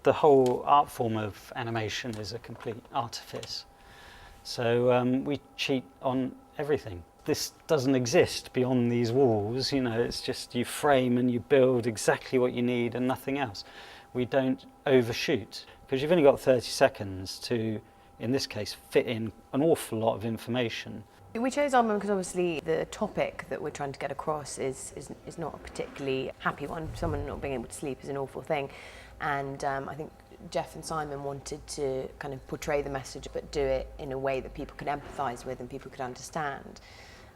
The whole art form of animation is a complete artifice. So we cheat on everything. This doesn't exist beyond these walls, you know, it's just you frame and you build exactly what you need and nothing else. We don't overshoot, because you've only got 30 seconds to, in this case, fit in an awful lot of information. We chose Aardman because obviously the topic that we're trying to get across is not a particularly happy one. Someone not being able to sleep is an awful thing. And I think Jeff and Simon wanted to kind of portray the message but do it in a way that people could empathise with and people could understand.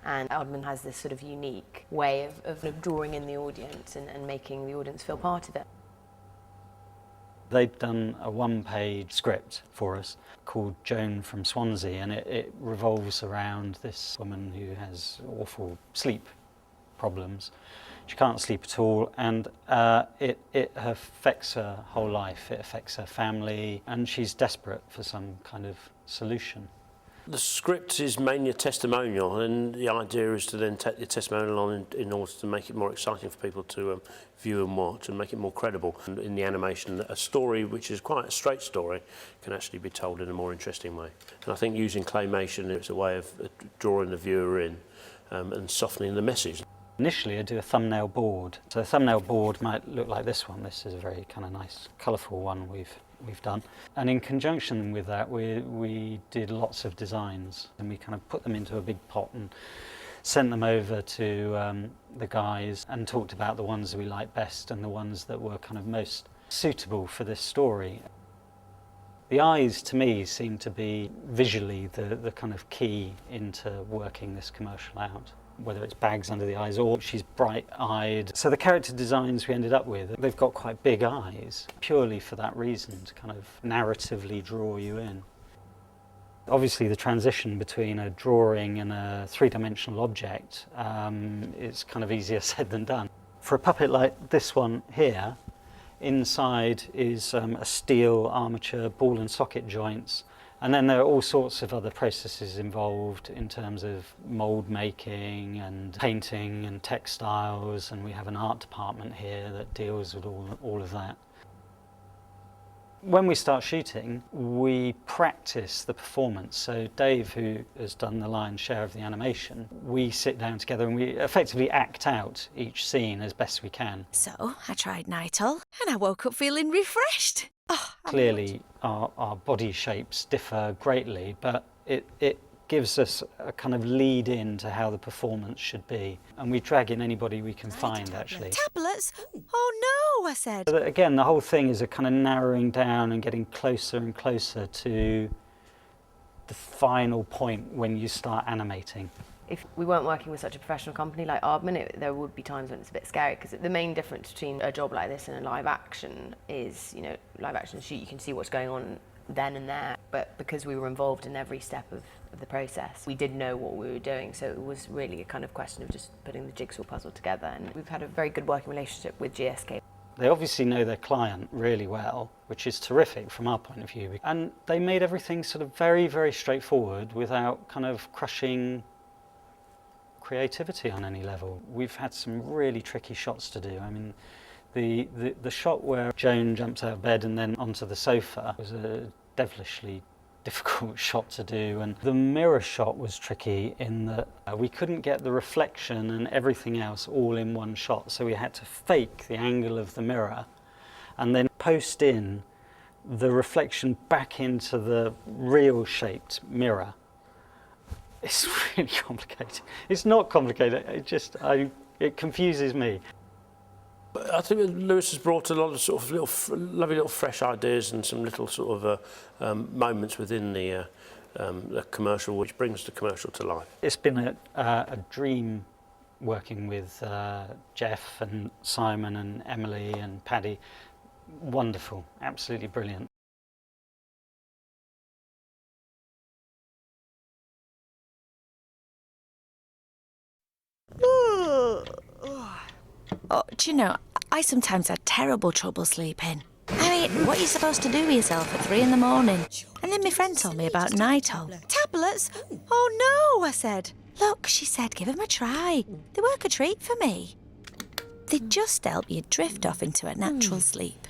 And Aardman has this sort of unique way of drawing in the audience and making the audience feel part of it. They'd done a one-page script for us called Joan from Swansea, and it revolves around this woman who has awful sleep problems. She can't sleep at all, and it affects her whole life. It affects her family, and she's desperate for some kind of solution. The script is mainly a testimonial, and the idea is to then take the testimonial on in order to make it more exciting for people to view and watch and make it more credible. And in the animation, a story which is quite a straight story can actually be told in a more interesting way. And I think using claymation is a way of drawing the viewer in and softening the message. Initially, I do a thumbnail board. So a thumbnail board might look like this one. This is a very kind of nice, colourful one we've done. And in conjunction with that, we did lots of designs, and we kind of put them into a big pot and sent them over to the guys and talked about the ones that we liked best and the ones that were kind of most suitable for this story. The eyes, to me, seem to be visually the kind of key into working this commercial out. Whether it's bags under the eyes or she's bright-eyed. So the character designs we ended up with, they've got quite big eyes, purely for that reason, to kind of narratively draw you in. Obviously the transition between a drawing and a three-dimensional object is kind of easier said than done. For a puppet like this one here, inside is a steel armature, ball and socket joints. And then there are all sorts of other processes involved in terms of mould making and painting and textiles, and we have an art department here that deals with all of that. When we start shooting, we practice the performance. So Dave, who has done the lion's share of the animation, we sit down together and we effectively act out each scene as best we can. So I tried Nytol and I woke up feeling refreshed. Oh, clearly our body shapes differ greatly, but it gives us a kind of lead in to how the performance should be. And we drag in anybody we can find, actually. Tablets? Oh no, I said. So again, the whole thing is a kind of narrowing down and getting closer and closer to the final point when you start animating. If we weren't working with such a professional company like Aardman, there would be times when it's a bit scary, because the main difference between a job like this and a live action is, you know, live action shoot, you can see what's going on then and there, but because we were involved in every step of the process, we did know what we were doing, so it was really a kind of question of just putting the jigsaw puzzle together. And we've had a very good working relationship with GSK. They obviously know their client really well, which is terrific from our point of view, and they made everything sort of very, very straightforward without kind of crushing creativity on any level. We've had some really tricky shots to do. I mean, the shot where Joan jumps out of bed and then onto the sofa was a devilishly difficult shot to do, and the mirror shot was tricky in that we couldn't get the reflection and everything else all in one shot, so we had to fake the angle of the mirror and then post in the reflection back into the real shaped mirror. It's really complicated. It's not complicated, it confuses me. I think Lewis has brought a lot of sort of lovely little fresh ideas and some little sort of moments within the commercial, which brings the commercial to life. It's been a dream working with Jeff and Simon and Emily and Paddy. Wonderful, absolutely brilliant. Oh, do you know, I sometimes had terrible trouble sleeping. I mean, what are you supposed to do with yourself at 3 in the morning? And then my friend told me about Nytol. Tablets? Oh no, I said. Look, she said, give them a try. They work a treat for me. They just help you drift off into a natural sleep.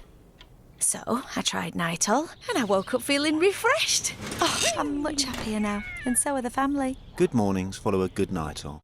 So I tried Nytol and I woke up feeling refreshed. Oh, I'm much happier now, and so are the family. Good mornings follow a good Nytol.